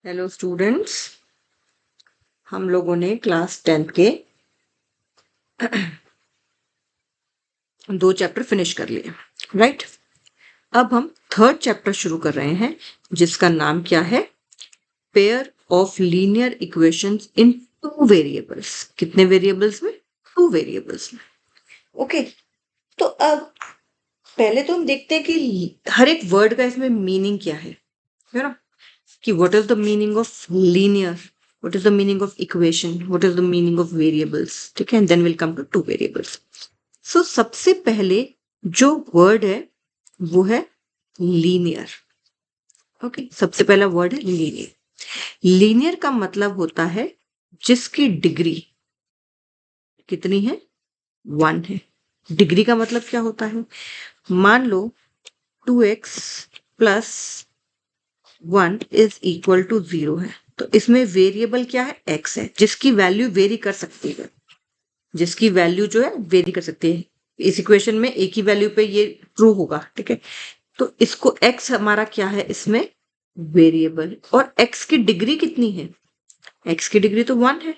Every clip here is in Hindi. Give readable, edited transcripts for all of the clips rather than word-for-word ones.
हेलो स्टूडेंट्स, हम लोगों ने क्लास 10th के 2 चैप्टर फिनिश कर लिए, राइट। अब हम थर्ड चैप्टर शुरू कर रहे हैं जिसका नाम क्या है? Pair of linear equations in 2 variables. कितने वेरिएबल्स में? 2 वेरिएबल्स में। ओके, तो अब पहले तो हम देखते हैं कि हर एक वर्ड का इसमें मीनिंग क्या है ना, कि what is the meaning of linear, what is the meaning of equation, what is the meaning of variables, ठीक है, and then we'll come to 2 variables. So सबसे पहले जो वर्ड है वो है लीनियर। ओके, सबसे पहला वर्ड है लीनियर। लीनियर का मतलब होता है जिसकी डिग्री कितनी है? 1 है। डिग्री का मतलब क्या होता है? मान लो 2x plus 1 is equal to 0 है, तो इसमें वेरिएबल क्या है? x है, जिसकी वैल्यू वेरी कर सकती है, जिसकी वैल्यू जो है वेरी कर सकती है। इस इक्वेशन में एक ही वैल्यू पे ये ट्रू होगा, ठीक है। तो इसको x हमारा क्या है इसमें? वेरिएबल। और x की डिग्री कितनी है? x की डिग्री तो 1 है,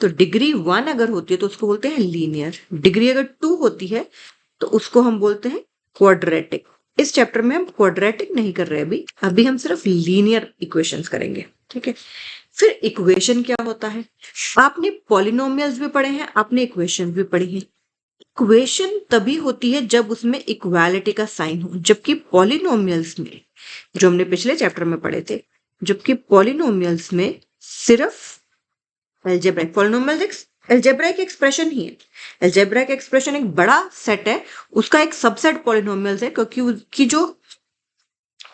तो डिग्री 1 अगर होती है तो उसको बोलते हैं लीनियर। डिग्री अगर 2 होती है तो उसको हम बोलते हैं क्वाड्रेटिक। इस चैप्टर में हम क्वाड्रेटिक नहीं कर रहे अभी अभी हम सिर्फ लीनियर इक्वेशंस करेंगे, ठीक है। फिर इक्वेशन क्या होता है? आपने पॉलिनोमियल्स भी पढ़े हैं, आपने इक्वेशन भी पढ़ी है। इक्वेशन तभी होती है जब उसमें इक्वालिटी का साइन हो, जबकि पॉलिनोमियल्स में, जो हमने पिछले चैप्टर में पढ़े थे, जबकि पॉलिनोमियल्स में सिर्फ एल्जेब्राइक पॉलिनोमियल एल्जेब्राइक एक्सप्रेशन ही है। एल्जेब्राइक एक्सप्रेशन एक बड़ा सेट है, उसका एक सबसेट पॉलिनोमियल्स है, क्योंकि उसकी जो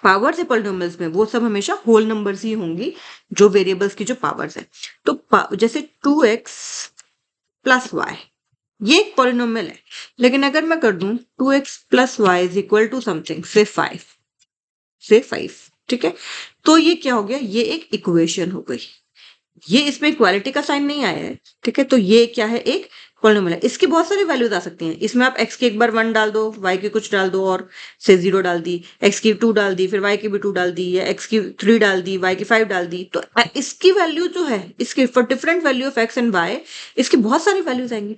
पावर्स है पॉलिनोमियल्स में वो सब हमेशा होल नंबर्स ही होंगी, जो वेरिएबल्स की जो पावर्स है। तो जैसे 2x प्लस वाई, ये एक पॉलिनोमियल है, लेकिन अगर मैं कर दूं 2x plus Y is equal to something say 5, ठीक है, तो ये क्या हो गया? ये एक इक्वेशन हो गई। ये इसमें इक्वालिटी का साइन नहीं आया है, ठीक है, तो ये क्या है? एक पॉलिनोमियल है। इसकी बहुत सारी वैल्यूज आ सकती हैं। इसमें आप x की एक बार 1 डाल दो, y की कुछ डाल दो और से 0 डाल दी, x की 2 डाल दी, फिर y की भी 2 डाल दी, या x की 3 डाल दी, y की 5 डाल दी, तो इसकी वैल्यू जो है, इसकी for different value of x and y, इसकी बहुत सारी वैल्यूज आएंगी।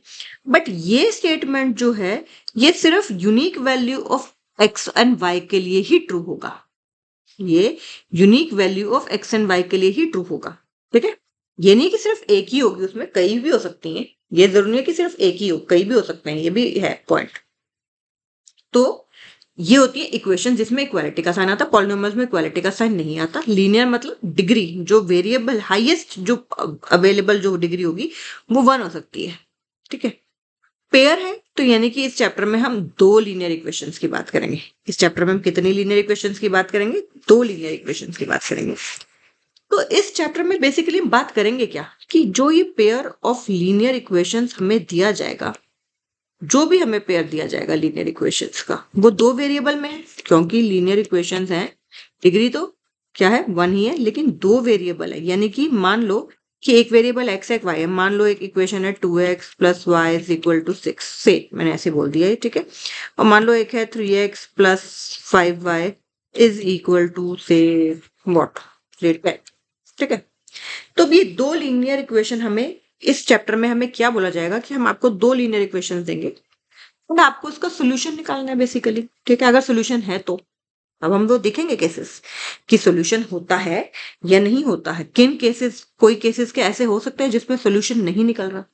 बट ये स्टेटमेंट जो है ये सिर्फ unique value of x and y के लिए ही ट्रू होगा। ये unique value of x and y के लिए ही ट्रू होगा, ठीक है। ये नहीं कि सिर्फ एक ही होगी, उसमें कई भी हो सकती हैं। ये जरूरी नहीं है कि सिर्फ एक ही हो, कई भी हो सकते हैं, ये भी है पॉइंट। तो ये होती है इक्वेशन जिसमें इक्वालिटी का साइन आता है। पॉलिनोमियल्स में इक्वालिटी का साइन नहीं आता। लीनियर मतलब डिग्री, जो वेरिएबल हाईएस्ट जो अवेलेबल जो डिग्री होगी वो 1 हो सकती है, ठीक है। पेयर है तो यानी कि इस चैप्टर में हम 2 लीनियर इक्वेशंस की बात करेंगे। इस चैप्टर में हम कितनी लीनियर इक्वेशंस की बात करेंगे? 2 लीनियर इक्वेशंस की बात करेंगे। तो इस चैप्टर में बेसिकली हम बात करेंगे क्या, कि जो ये पेयर ऑफ लीनियर इक्वेशंस हमें दिया जाएगा, जो भी हमें पेयर दिया जाएगा लीनियर इक्वेशंस का, वो 2 वेरिएबल में है, क्योंकि लीनियर इक्वेशंस हैं। डिग्री तो क्या है? 1 ही है, लेकिन 2 वेरिएबल है। यानी कि मान लो कि एक वेरिएबल x है, एक y है। मान लो एक इक्वेशन है 2x plus Y is equal to 6, से मैंने ऐसे बोल दिया है, ठीक है। और मान लो एक है 3x plus 5y is equal to say what, 8, ठीक है। तो ये 2 लीनियर इक्वेशन हमें इस चैप्टर में हमें क्या बोला जाएगा, कि हम आपको 2 लीनियर इक्वेशन देंगे और आपको उसका सोल्यूशन निकालना है बेसिकली, ठीक है। अगर सोल्यूशन है तो अब हम लोग देखेंगे केसेस कि सोल्यूशन होता है या नहीं होता है। किन केसेस, कोई केसेस के ऐसे हो सकते हैं जिसमें सोल्यूशन नहीं निकल रहा।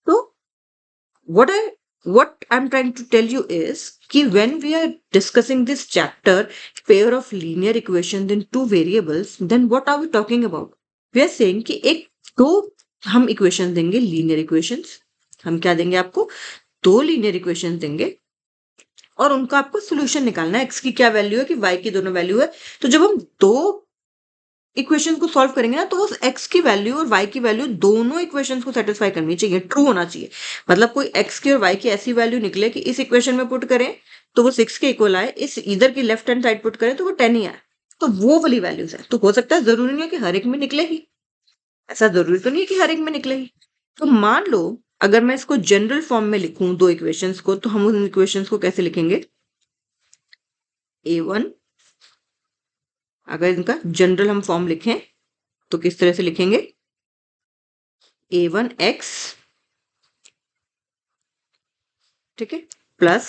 तो what I what I'm trying to tell you is कि when we are discussing this chapter, pair of linear equations in 2 variables, then what are we talking about? We are saying कि एक 2 हम इक्वेशन देंगे, लीनियर इक्वेशंस। हम क्या देंगे आपको? 2 लीनियर इक्वेशंस देंगे और उनका आपको सोल्यूशन निकालना है। x की क्या वैल्यू है कि y की दोनों वैल्यू है। तो जब हम 2 इक्वेशन को सॉल्व करेंगे ना, तो वो x की वैल्यू और y की वैल्यू दोनों इक्वेशंस को सेटिस्फाई करनी चाहिए, ट्रू होना चाहिए। मतलब कोई x की और y की ऐसी वैल्यू निकले कि इस इक्वेशन में पुट करें तो वो 6 के इक्वल आए, इस इधर की लेफ्ट हैंड साइड पुट करें तो वो 10 ही आए। तो वो वाली वैल्यूज है। तो हो सकता है, जरूरी नहीं है कि हर एक में निकले ही, ऐसा जरूरी तो नहीं है कि हर एक में निकले ही। तो मान लो अगर मैं इसको जनरल फॉर्म में लिखूं 2 इक्वेशंस को, तो हम उन इक्वेशंस को कैसे लिखेंगे? a1, अगर इनका जनरल हम फॉर्म लिखें तो किस तरह से लिखेंगे, a1x, ठीक है, प्लस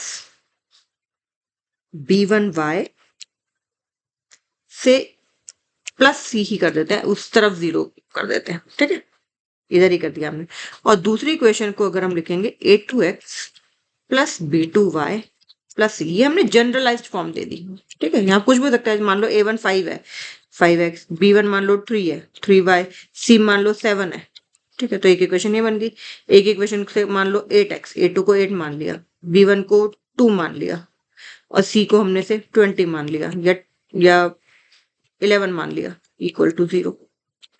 b1y से प्लस सी ही कर देते हैं, उस तरफ 0 कर देते हैं, ठीक है, इधर ही कर दिया हमने। और दूसरी इक्वेशन को अगर हम लिखेंगे a2x प्लस b2y प्लस सी, ये हमने जनरलाइज्ड फॉर्म दे दी, ठीक है। यहाँ कुछ भी हो सकता है, मान लो a1 5 है, 5x, b1 मान लो 3 है, 3y, c मान लो 7 है, ठीक है, तो एक इक्वेशन ये बन गई। एक इक्वेशन से मान लो 8x, a2 को 8 मान लिया, b1 को 2 मान लिया और c को हमने से 20 मान लिया या 11 मान लिया, इक्वल टू 0,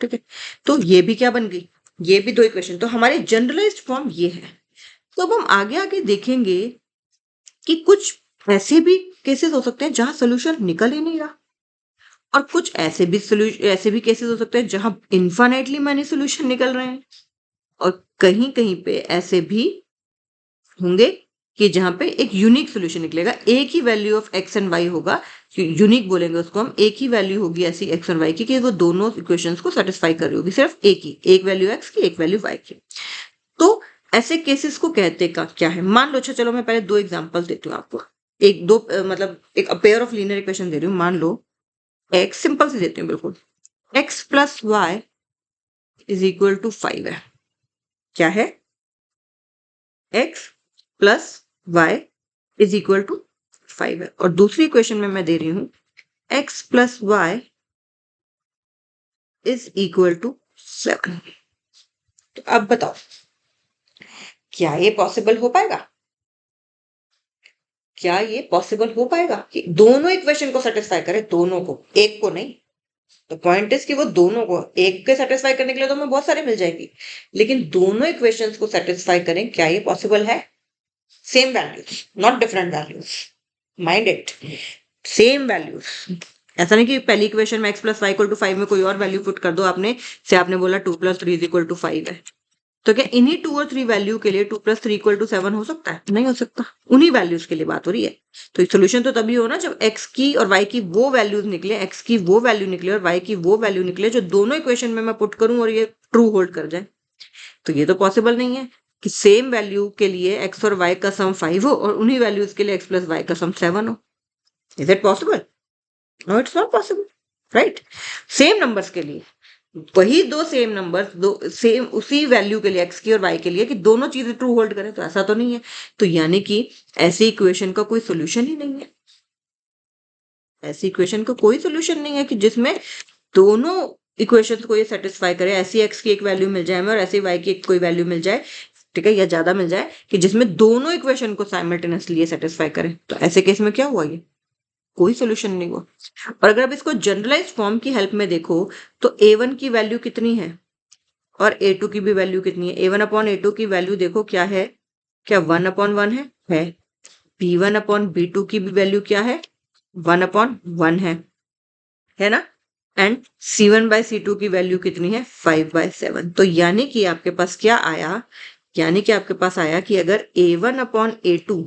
ठीक है। तो ये भी क्या बन गई, ये भी दो इक्वेशन। तो हमारी जनरलाइज्ड फॉर्म ये है। तो अब हम आगे आगे देखेंगे कि कुछ ऐसे भी केसेस हो सकते हैं जहां सोल्यूशन निकल ही नहीं रहा, और कुछ ऐसे भी केसेस हो सकते हैं जहां इन्फाइनाइटली मैनी सोल्यूशन निकल रहे हैं, और कहीं कहीं पे ऐसे भी होंगे कि जहां पे एक यूनिक सोल्यूशन निकलेगा, एक ही value of x and y होगा, यूनिक बोलेंगे उसको हम, एक ही वैल्यू होगी ऐसी एक्स और वाई की कि वो दोनों इक्वेशंस को सेटिस्फाई कर रही होगी, सिर्फ एक वैल्यू एक्स की, एक वैल्यू वाई की। तो ऐसे केसेस को कहते का क्या है, मान लो, अच्छा चलो मैं पहले दो एग्जांपल देती हूँ आपको, मतलब एक पेयर ऑफ लीनियर इक्वेशन दे रही हूँ। मान लो एक्स, सिंपल से देती हूँ बिल्कुल, X plus Y is equal to 5 है। क्या है, X plus Y is equal to 5 है। और दूसरी इक्वेशन में मैं दे रही हूं X plus Y is equal to 7। तो अब बताओ, क्या ये पॉसिबल हो पाएगा? क्या ये पॉसिबल हो पाएगा कि दोनों इक्वेशन को सेटिस्फाई करे, दोनों को, एक को नहीं? तो पॉइंट इज कि वो दोनों को, एक के सेटिस्फाई करने के लिए तो हमें बहुत सारे मिल जाएंगी, लेकिन दोनों इक्वेशंस को सेटिस्फाई करें, क्या ये पॉसिबल है? Same values, not different values, mind it, same values. ऐसा नहीं कि पहली इक्वेशन में x plus Y equal to 5 में कोई और वैल्यू पुट कर दो आपने, से आपने बोला 2 प्लस 3 इज इक्वल टू 5 है, तो क्या इन्हीं 2 और 3 वैल्यू के लिए 2 प्लस 3 इक्वल टू 7 हो सकता है? नहीं हो सकता, उन्हीं वैल्यूज के लिए बात हो रही है। तो सोल्यूशन तो तभी हो ना जब x की और y की वो वैल्यूज निकले, x की वो वैल्यू निकले और y की वो वैल्यू निकले जो दोनों इक्वेशन में मैं पुट करूं और ये ट्रू होल्ड कर जाए। तो ये तो पॉसिबल नहीं है कि सेम वैल्यू के लिए x और y का सम 5 हो और उन्हीं वैल्यूज के लिए x प्लस वाई का सम 7 हो। Is it possible? No, it's not possible, right. Same numbers के लिए वही दो सेम नंबर्स, दो सेम उसी वैल्यू के लिए x की और y के लिए, कि दोनों चीजें ट्रू होल्ड करें, तो ऐसा तो नहीं है। तो यानी कि ऐसी इक्वेशन का कोई सोल्यूशन ही नहीं है, ऐसी इक्वेशन का कोई सोल्यूशन नहीं है कि जिसमें दोनों इक्वेशंस को ये सेटिस्फाई करे, ऐसी x की एक वैल्यू मिल जाए हमें और ऐसी y की एक कोई वैल्यू मिल जाए, ठीक है, या ज्यादा मिल जाए, कि जिसमें दोनों इक्वेशन को साइमल्टेनियसली सेटिस्फाई करे। तो ऐसे केस में क्या हुआ, ये कोई सोल्यूशन नहीं हुआ। और अगर आप इसको जनरलाइज फॉर्म की हेल्प में देखो, तो a1 की वैल्यू कितनी है और a2 की भी वैल्यू कितनी है। a1 अपॉन a2 की वैल्यू देखो क्या है, क्या 1 अपॉन 1 है। b1 अपॉन b2 की भी वैल्यू क्या है, 1 अपॉन 1 है ना। एंड c1 बाय c2 की वैल्यू कितनी है, 5/7। तो यानी कि आपके पास क्या आया, यानी कि आपके पास आया कि अगर a1 upon a2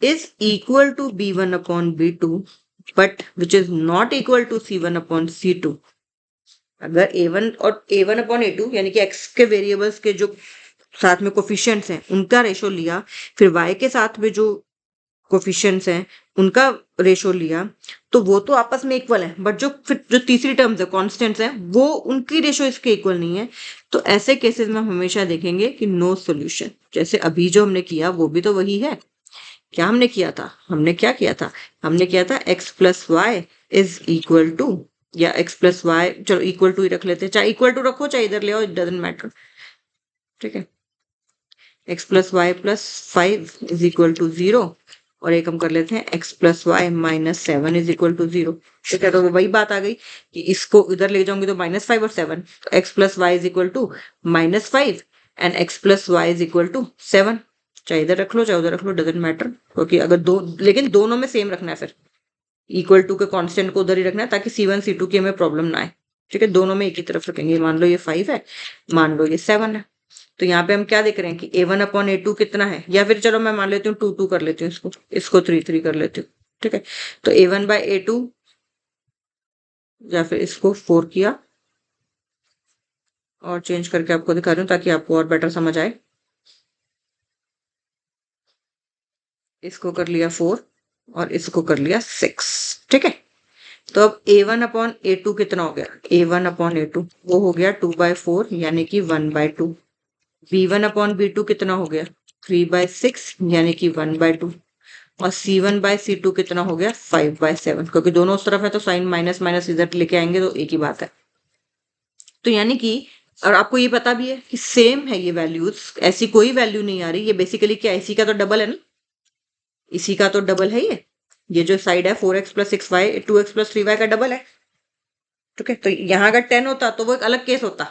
is equal to b1 upon b2 but which is not equal to c1 upon c2, अगर a1 और a1 upon a2 यानी कि x के वेरिएबल्स के जो साथ में कोफिशिएंट्स हैं उनका रेशो लिया, फिर y के साथ में जो कोफिशिएंट्स हैं उनका रेशो लिया, तो वो तो आपस में इक्वल है, बट जो तीसरी टर्म्स है, कांस्टेंट्स हैं, वो उनकी रेशो इसके इक्वल नहीं है। तो ऐसे केसेस में हम हमेशा देखेंगे कि नो सॉल्यूशन। जैसे अभी जो हमने किया वो भी तो वही है। क्या हमने किया था, हमने क्या किया था, हमने किया था x plus Y is equal to, या x प्लस वाई, चलो इक्वल टू ही रख लेते हैं, चाहे इक्वल टू रखो चाहे इधर ले आओ, इट डजंट मैटर, ठीक है। x plus y plus 5 is equal to 0, और एक हम कर लेते हैं x plus y minus 7 is equal to 0। तो क्या, तो वही बात आ गई कि इसको इधर ले जाऊंगी तो -5 और 7, तो x plus Y is equal to -5 and x plus Y is equal to 7। चाहे इधर रख लो चाहे उधर रख लो, डजेंट मैटर, क्योंकि अगर लेकिन दोनों में सेम रखना है, फिर इक्वल टू के कांस्टेंट को उधर ही रखना है ताकि c1 c2 की हमें प्रॉब्लम ना आए, ठीक है। दोनों में एक ही तरफ रखेंगे, मान लो ये 5 है, मान लो ये 7 है। तो यहाँ पे हम क्या देख रहे हैं कि a1 अपॉन a2 कितना है, या फिर चलो मैं मान लेती हूँ 2 कर लेती हूँ, इसको 3 कर लेती हूँ, ठीक है। तो a1 बाय a2, या फिर इसको 4 किया और चेंज करके आपको दिखा रही हूँ ताकि आपको और बेटर समझ आए। इसको कर लिया 4 और इसको कर लिया 6, ठीक है। तो अब a1/a2 कितना हो गया? a1/a2 वो हो गया 2/4 यानी कि 1/2। b1/b2 कितना हो गया? 3/6 यानी कि 1/2। और c1/c2 कितना हो गया? 5/7, क्योंकि दोनों उस तरफ है तो साइन माइनस माइनस इधर लेके आएंगे तो एक ही बात है। तो यानी कि, और आपको ये पता भी है कि सेम है ये वैल्यूज, ऐसी कोई वैल्यू नहीं आ रही। ये बेसिकली क्या, इसी का तो डबल है ना, इसी का तो डबल है ये जो साइड है 4x + 6y 2x + 3y का डबल है। ठीक है, तो यहाँ अगर 10 होता तो वो एक अलग केस होता,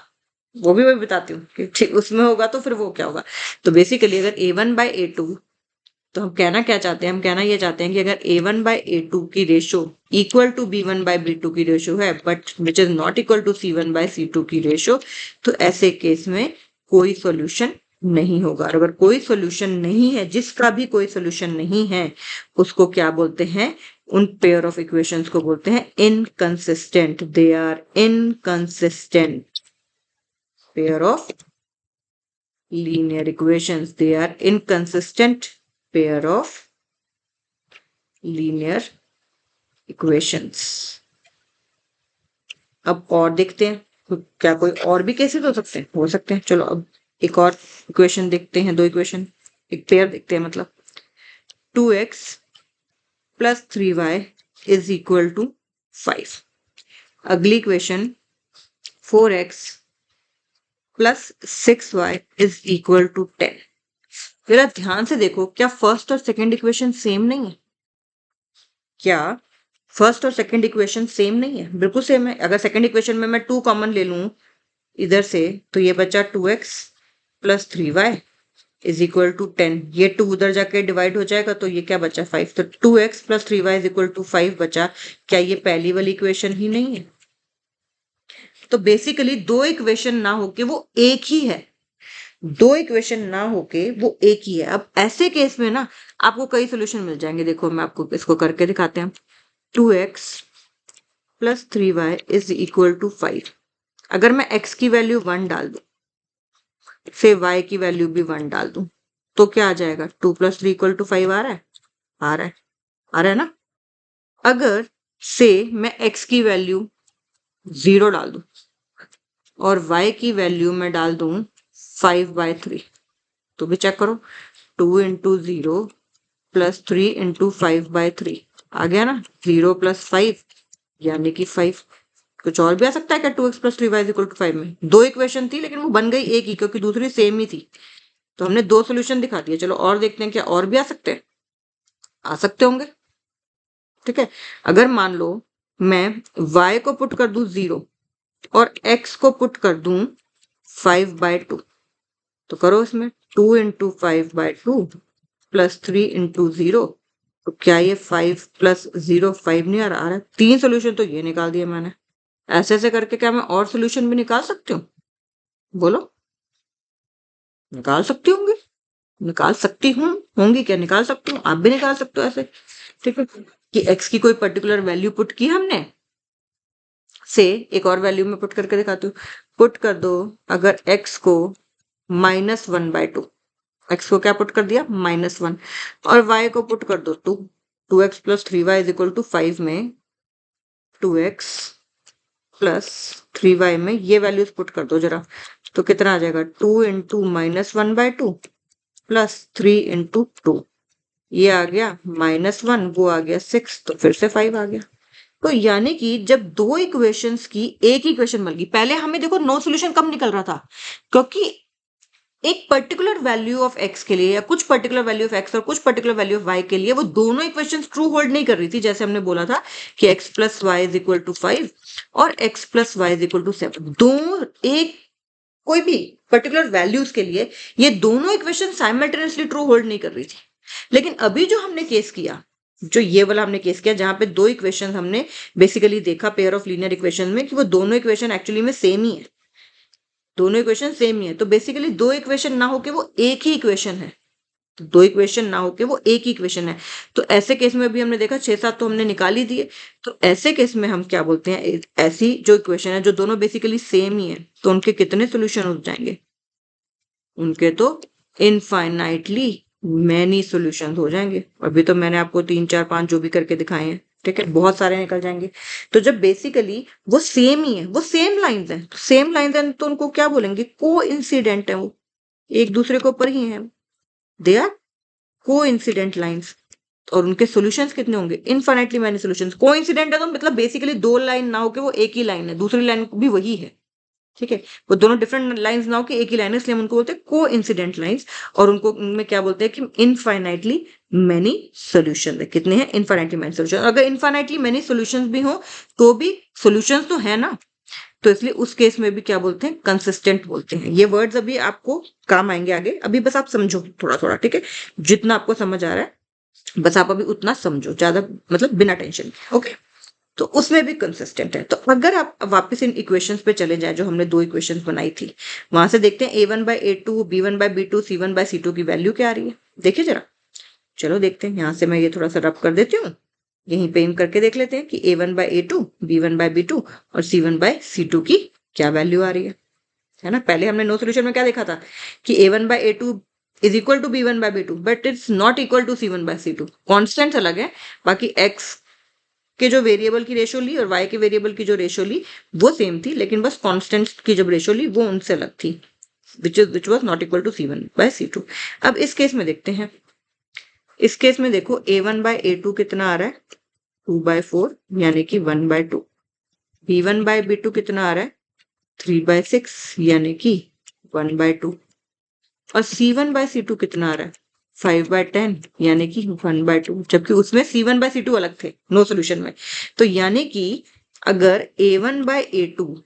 वो भी मैं बताती हूँ कि ठीक उसमें होगा तो फिर वो क्या होगा। तो बेसिकली अगर a1/a2, तो हम कहना क्या चाहते हैं, हम कहना ये चाहते हैं कि अगर a1/a2 की रेशो इक्वल टू b1/b2 की रेशो है but which is not equal to c1/c2 की रेशो, तो ऐसे केस में कोई सॉल्यूशन नहीं होगा। और अगर कोई सॉल्यूशन नहीं है, जिसका भी कोई सॉल्यूशन नहीं है, उसको क्या बोलते हैं? उन पेयर ऑफ इक्वेशंस को बोलते हैं inconsistent. They are inconsistent pair of linear equations. They are inconsistent pair of linear equations. अब और देखते हैं तो क्या कोई और भी केसेस हो सकते हैं। चलो अब एक और इक्वेशन देखते हैं, दो इक्वेशन, एक पेयर देखते हैं। मतलब 2x + 3y is equal to 5। अगली equation 4x + 6y is equal to 10। जरा ध्यान से देखो, क्या फर्स्ट और सेकंड इक्वेशन सेम नहीं है? क्या फर्स्ट और सेकंड इक्वेशन सेम नहीं है? बिल्कुल सेम है। अगर सेकंड इक्वेशन में मैं 2 कॉमन ले लूं इधर से, तो ये बचा 2x + 3y is equal to 10। ये 2 उधर जाके डिवाइड हो जाएगा तो ये क्या बचा? 5। तो 2x + 3y is equal to 5 बचा। क्या ये पहली वाली इक्वेशन ही नहीं है? तो बेसिकली दो इक्वेशन ना होके वो एक ही है, दो इक्वेशन ना होके वो एक ही है। अब ऐसे केस में ना आपको कई सोल्यूशन मिल जाएंगे। देखो मैं आपको इसको करके दिखाते हैं। 2x + 3y is equal to 5। अगर मैं x की वैल्यू 1 डाल दूं, से y की वैल्यू भी 1 डाल दूं, तो क्या आ जाएगा? 2 + 3 = 5 आ रहा है? आ रहा है, आ रहा है ना। अगर से मैं x की वैल्यू 0 डाल दूं और y की वैल्यू मैं डाल दूं 5/3, तो भी चेक करो। 2 × 0 + 3 × 5/3 आ गया ना। 0 + 5 यानी कि 5। कुछ और भी आ सकता है क्या? 2x + 3y = 5 में दो इक्वेशन थी लेकिन वो बन गई एक ही, क्योंकि दूसरी सेम ही थी। तो हमने दो सोल्यूशन दिखा दिए। चलो और देखते हैं क्या और भी आ सकते हैं। आ सकते होंगे, ठीक है। अगर मान लो मैं y को पुट कर दूं 0 और x को पुट कर दूं 5/2, तो करो इसमें 2 × 5/2 + 3 × 0। तो क्या ये 5 + 0 5 नहीं आ रहा है? 3 सोल्यूशन तो ये निकाल दिए मैंने। ऐसे ऐसे करके क्या मैं और सोल्यूशन भी निकाल सकती हूँ? बोलो, निकाल सकती होंगी? निकाल सकती हूँ, होंगी क्या? निकाल सकती हूँ, आप भी निकाल सकते हो ऐसे। ठीक है, कि x की कोई पर्टिकुलर वैल्यू पुट की हमने, से एक और वैल्यू में पुट करके दिखाती हूँ। पुट कर दो, अगर x को -1/2, x को क्या पुट कर दिया? -1, और y को पुट कर दो 2। 2x + 3y = 5 में 2x + 3y में ये वैल्यूज पुट कर दो जरा, तो कितना आ जाएगा? 2 × -1/2 + 3 × 2, ये आ गया -1, वो आ गया 6, तो फिर से 5 आ गया। तो यानी कि जब दो इक्वेशंस की एक ही इक्वेशन बन गई, पहले हमें देखो नो सॉल्यूशन कब निकल रहा था, क्योंकि एक पर्टिकुलर वैल्यू ऑफ x के लिए या कुछ पर्टिकुलर वैल्यू ऑफ x और कुछ पर्टिकुलर वैल्यू ऑफ y के लिए वो दोनों इक्वेशंस ट्रू होल्ड नहीं कर रही थी। जैसे हमने बोला था कि x + y = 5 और x + y = 7, दो एक कोई भी पर्टिकुलर वैल्यूज के लिए ये दोनों इक्वेशन साइमल्टेनियसली ट्रू होल्ड नहीं कर रही थी। लेकिन अभी जो हमने केस किया, जो ये वाला हमने केस किया, जहां पे दो इक्वेशन हमने बेसिकली देखा पेयर ऑफ लीनियर इक्वेशन में कि वो दोनों इक्वेशन एक्चुअली में सेम ही है, दोनों इक्वेशन सेम ही है। तो बेसिकली दो इक्वेशन ना होके वो एक ही इक्वेशन है, तो दो इक्वेशन ना होके वो एक ही इक्वेशन है। तो ऐसे केस में भी हमने देखा 6-7 तो हमने निकाल ही दिए। तो ऐसे केस में हम क्या बोलते हैं, ऐसी जो इक्वेशन है जो दोनों बेसिकली सेम ही है, तो उनके कितने सोल्यूशन हो जाएंगे, उनके तो इनफाइनाइटली मैनी सॉल्यूशंस हो जाएंगे। अभी तो मैंने आपको 3 4 5 जो भी करके दिखाए हैं, ठीक है, बहुत सारे निकल जाएंगे। तो जब बेसिकली वो सेम ही है, वो सेम लाइंस हैं, तो सेम लाइंस हैं तो उनको क्या बोलेंगे, को इंसिडेंट है, वो एक दूसरे के ऊपर ही है, दे आर को इंसिडेंट लाइन्स। और उनके सॉल्यूशंस कितने होंगे, इनफाइनाइटली मैनी सॉल्यूशंस। को इंसिडेंट है तो मतलब बेसिकली दो लाइन ना हो के वो एक ही लाइन है, दूसरी लाइन भी वही है, ठीक है, वो दोनों डिफरेंट लाइंस ना हो कि एक ही लाइन है, इसलिए हम उनको बोलते हैं को इंसिडेंट लाइंस। और उनको उनमें क्या बोलते हैं कि इनफाइनाइटली मैनी सॉल्यूशन है। कितने हैं, इनफाइनाइटली मैनी सॉल्यूशन। अगर इनफाइनाइटली मैनी सॉल्यूशंस भी हो तो भी सॉल्यूशंस तो है ना, तो इसलिए उस केस में भी क्या बोलते हैं, कंसिस्टेंट बोलते हैं। ये वर्ड्स अभी आपको काम आएंगे आगे, अभी बस आप समझो थोड़ा थोड़ा, ठीक है, जितना आपको समझ आ रहा है बस आप अभी उतना समझो, ज्यादा मतलब बिना टेंशन के, ओके। तो उसमें भी कंसिस्टेंट है। तो अगर आप वापस इन इक्वेशंस पे चले जाए जो हमने दो इक्वेशंस बनाई थी, वहां से देखते हैं a1/a2 b1/b2 c1/c2 की वैल्यू क्या आ रही है, देखिए जरा। चलो देखते हैं, यहां से मैं ये थोड़ा सा रब कर देती हूँ, यहीं पे इन करके देख लेते हैं कि a1/a2 b1/b2 और c1/c2 की क्या वैल्यू आ रही है ना। पहले हमने नो सोल्यूशन में क्या देखा था कि a1/a2 is equal to b1/b2, but it's not equal to c1/c2। Constants अलग है, बाकी x के जो वेरिएबल की रेशो ली और y के वेरिएबल की जो रेशो ली वो सेम थी, लेकिन बस कॉन्स्टेंट्स की जब रेशो ली वो उनसे अलग थी, which was not equal to c1/c2। अब इस केस में देखते हैं, इस केस में देखो a1/a2 कितना आ रहा है, 2/4 यानी कि 1/2। b1/b2 कितना आ रहा है, 3/6 यानी कि 1/2। और c1/c2 कितना आ रहा है, 5/10 यानी कि 1/2, जबकि उसमें c1/c2 अलग थे नो सोल्यूशन में। तो यानी कि अगर a1/a2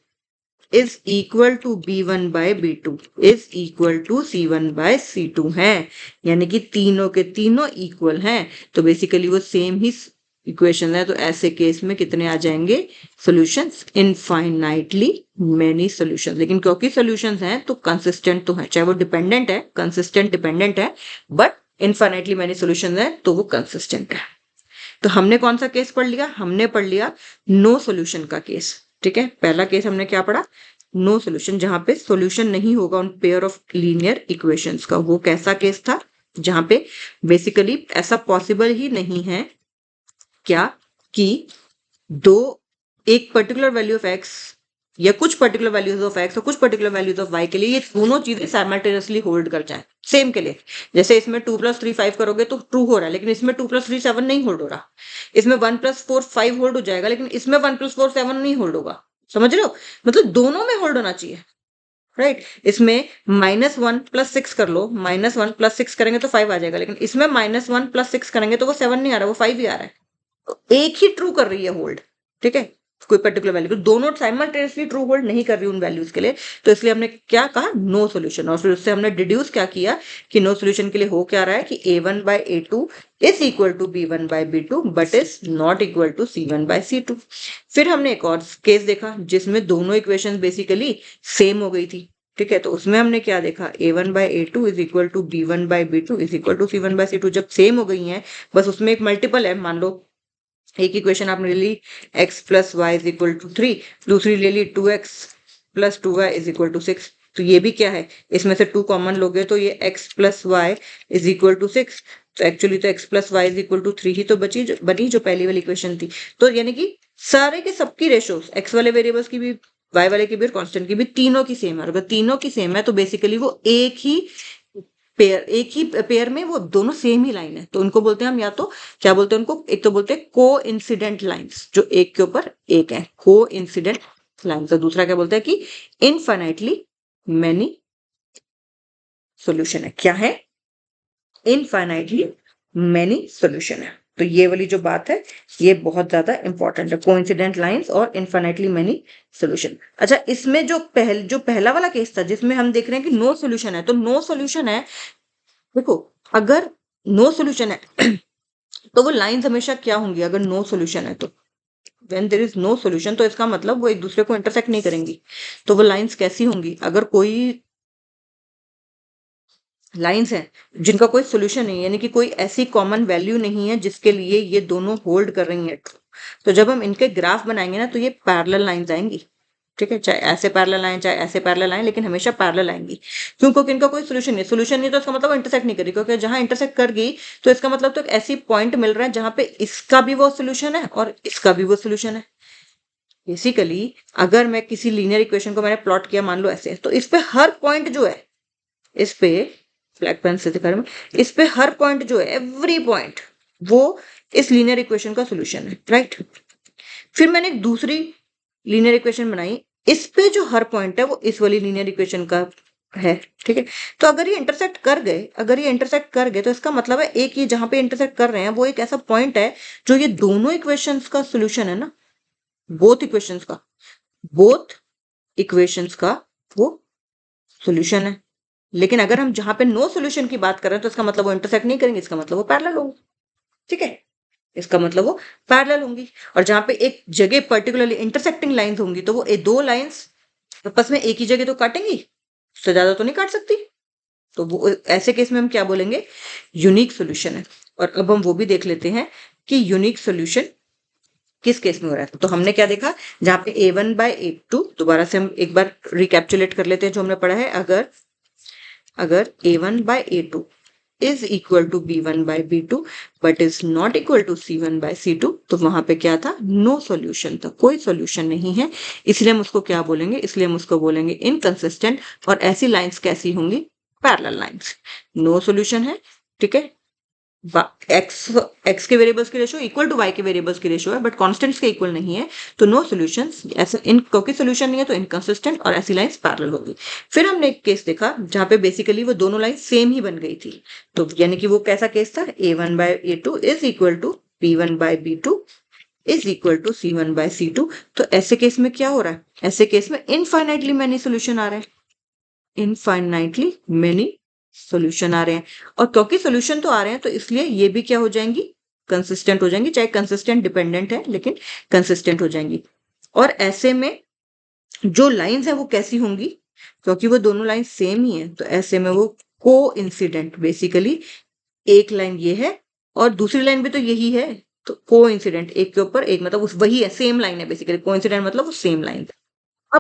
is equal to b1/b2 is equal to c1/c2 है, यानी कि तीनों के तीनों इक्वल हैं, तो बेसिकली वो सेम ही इक्वेशन है। तो ऐसे केस में कितने आ जाएंगे सॉल्यूशंस, इनफाइनाइटली मेनी सॉल्यूशंस। लेकिन क्योंकि सॉल्यूशंस हैं तो कंसिस्टेंट तो है, चाहे वो डिपेंडेंट है, कंसिस्टेंट डिपेंडेंट है, बट इनफाइनाइटली मेनी सॉल्यूशंस है तो वो कंसिस्टेंट है। तो हमने कौन सा केस पढ़ लिया, हमने पढ़ लिया नो सॉल्यूशन का केस, ठीक है। पहला केस हमने क्या पढ़ा, नो सॉल्यूशन, जहां पे सॉल्यूशन नहीं होगा उन पेयर ऑफ लीनियर इक्वेशंस का। वो कैसा केस था, जहां पे बेसिकली ऐसा पॉसिबल ही नहीं है क्या कि दो एक पर्टिकुलर वैल्यू ऑफ एक्स या कुछ पर्टिकुलर वैल्यूज ऑफ एक्स और कुछ पर्टिकुलर वैल्यूज ऑफ वाई के लिए ये दोनों चीजें साइमल्टेनियसली होल्ड कर जाए सेम के लिए। जैसे इसमें 2+3 5 करोगे तो ट्रू हो रहा है, लेकिन इसमें 2+3 7 नहीं होल्ड हो रहा। इसमें 1+4 5 होल्ड हो जाएगा, लेकिन इसमें 1+4 7 नहीं होल्ड होगा। समझ रहे हो, मतलब दोनों में होल्ड होना चाहिए, राइट। इसमें -1+6 कर लो, -1+6 करेंगे तो 5 आ जाएगा, लेकिन इसमें -1+6 करेंगे तो वो 7 नहीं आ रहा, वो 5 ही आ रहा है। तो एक ही ट्रू कर रही है होल्ड, ठीक है, कोई पर्टिकुलर वैल्यू, दोनों साइमल्टेनियसली ट्रू होल्ड नहीं कर रही उन वैल्यूज के लिए। तो इसलिए हमने क्या कहा, नो सॉल्यूशन। और फिर उससे हमने डिड्यूस क्या किया कि नो सॉल्यूशन के लिए हो क्या रहा है कि a1/a2 is equal to b1/b2 but is not equal to c1/c2। फिर हमने एक और केस देखा जिसमें दोनों इक्वेशन बेसिकली सेम हो गई थी, ठीक है। तो उसमें हमने क्या देखा, a1/a2 is equal to b1/b2 is equal to c1/c2। जब सेम हो गई हैं, बस उसमें एक मल्टीपल है, मान लो एक इक्वेशन आपने ले ली x plus Y is equal to 3, दूसरी ले ली 2x plus 2y is equal to 6। तो ये भी क्या है, इसमें से 2 कॉमन लोगे तो ये x plus Y is equal to 6। तो एक्चुअली तो x plus Y is equal to 3 ही तो बनी जो पहली वाली इक्वेशन थी। तो यानी कि सारे के सबकी रेशोस, x वाले वेरिएबल्स की भी, y वाले की भी और कांस्टेंट की भी, तीनों की सेम है। अगर तीनों की सेम है तो बेसिकली वो एक ही पेयर में वो दोनों सेम ही लाइन है। तो उनको बोलते हैं हम, या तो क्या बोलते हैं उनको, एक तो बोलते हैं को इंसिडेंट लाइन्स, जो एक के ऊपर एक है, को इंसिडेंट लाइन्स। और दूसरा क्या बोलते हैं कि इनफाइनाइटली मैनी सॉल्यूशन है। क्या है, इनफाइनाइटली मैनी सॉल्यूशन है। तो ये वाली जो बात है ये बहुत ज्यादा इंपॉर्टेंट है, कोइंसिडेंट लाइंस और इनफाइनाइटली मैनी सॉल्यूशन। अच्छा, इसमें जो पहला वाला केस था जिसमें हम देख रहे हैं कि नो सॉल्यूशन है, तो नो सॉल्यूशन है, देखो अगर नो सॉल्यूशन है तो वो लाइंस हमेशा क्या होंगी, अगर नो सॉल्यूशन है तो when there is no solution, तो इसका मतलब वो एक दूसरे को इंटरसेक्ट नहीं करेंगी। तो वो लाइंस कैसी होंगी, अगर कोई लाइंस हैं जिनका कोई सोल्यूशन नहीं है, यानी कि कोई ऐसी कॉमन वैल्यू नहीं है जिसके लिए ये दोनों होल्ड कर रही हैं ट्रू। तो जब हम इनके ग्राफ बनाएंगे ना तो ये पैरेलल लाइंस आएंगी, ठीक है, चाहे ऐसे पैरेलल आए चाहे ऐसे पैरेलल आए, लेकिन हमेशा पैरेलल आएंगी। क्यों? क्योंकि इनका कोई सोल्यूशन नहीं, सोल्यूशन नहीं तो इसका मतलब इंटरसेक्ट नहीं करेगी, क्योंकि जहां इंटरसेक्ट कर गई तो इसका मतलब तो एक ऐसी पॉइंट मिल रहा है जहां पे इसका भी वो सोल्यूशन है और इसका भी वो सोल्यूशन है। बेसिकली अगर मैं किसी लीनियर इक्वेशन को मैंने प्लॉट किया, मान लो ऐसे, तो इस पे हर पॉइंट जो है, इस पे ब्लैक पेन से दिखा रहा हूं, इस पे हर पॉइंट जो है, एवरी पॉइंट, वो इस लीनियर इक्वेशन का सोल्यूशन है, राइट। फिर मैंने एक दूसरी लीनियर इक्वेशन बनाई, इस पे जो हर पॉइंट है वो इस वाली लीनियर इक्वेशन का है, ठीक है। तो अगर ये इंटरसेक्ट कर गए, अगर ये इंटरसेक्ट कर गए तो इसका मतलब है एक ये जहां पे इंटरसेक्ट कर रहे हैं वो एक ऐसा पॉइंट है जो ये दोनों इक्वेशंस का सोल्यूशन है ना, बोथ इक्वेशंस का, बोथ इक्वेशंस का वो सोल्यूशन है। लेकिन अगर हम जहां पे नो सोल्यूशन की बात कर रहे हैं तो इसका मतलब वो इंटरसेक्ट नहीं करेंगे, इसका मतलब वो पैरेलल होंगे, ठीक है, इसका मतलब वो पैरेलल होंगी। और जहां पे एक जगह पर्टिकुलरली इंटरसेक्टिंग लाइंस होंगी तो वो दो लाइंस आपस में एक ही जगह तो काटेंगी, उससे ज्यादा तो नहीं काट सकती। तो वो ऐसे केस में हम क्या बोलेंगे, यूनिक सोल्यूशन है। और अब हम वो भी देख लेते हैं कि यूनिक सोल्यूशन किस केस में हो रहा है। तो हमने क्या देखा, जहां पे a1/a2, दोबारा से हम एक बार रिकैप्चुलेट कर लेते हैं जो हमने पढ़ा है। अगर a1/a2 is equal to b1/b2 but is not equal to c1/c2, तो वहां पे क्या था, नो सॉल्यूशन था, कोई सॉल्यूशन नहीं है, इसलिए हम उसको क्या बोलेंगे, इसलिए हम उसको बोलेंगे इनकंसिस्टेंट। और ऐसी लाइंस कैसी होंगी, पैरेलल लाइंस। नो सॉल्यूशन है, ठीक है, एक्स के वेरिएबल्स की रेशियो इक्वल टू वाई के वेरिएबल्स की रेशियो है, बट कॉन्स्टेंट्स के इक्वल नहीं है, तो नो सॉल्यूशंस। ऐसे इन क्योंकि सॉल्यूशन नहीं है तो इनकंसिस्टेंट और ऐसी लाइंस पैरेलल होगी। फिर हमने एक केस देखा जहां पे बेसिकली वो दोनों लाइन सेम ही बन गई थी, तो यानी कि वो कैसा केस था, a1/a2 is equal to b1/b2 is equal to c1/c2। तो ऐसे केस में क्या हो रहा है, ऐसे केस में इनफाइनाइटली मैनी सोल्यूशन आ रहे हैं, इनफाइनाइटली मेनी सॉल्यूशन आ रहे हैं। और क्योंकि सॉल्यूशन तो आ रहे हैं तो इसलिए ये भी क्या हो जाएंगी, कंसिस्टेंट हो जाएंगी, चाहे कंसिस्टेंट डिपेंडेंट है लेकिन कंसिस्टेंट हो जाएंगी। और ऐसे में जो लाइंस है वो कैसी होंगी, क्योंकि वो दोनों लाइन सेम ही है तो ऐसे में वो को इंसिडेंट, बेसिकली एक लाइन ये है और दूसरी लाइन भी तो यही है, तो को इंसिडेंट, एक के ऊपर एक, मतलब उस वही है, सेम लाइन है, बेसिकली को इंसिडेंट मतलब वो सेम लाइन।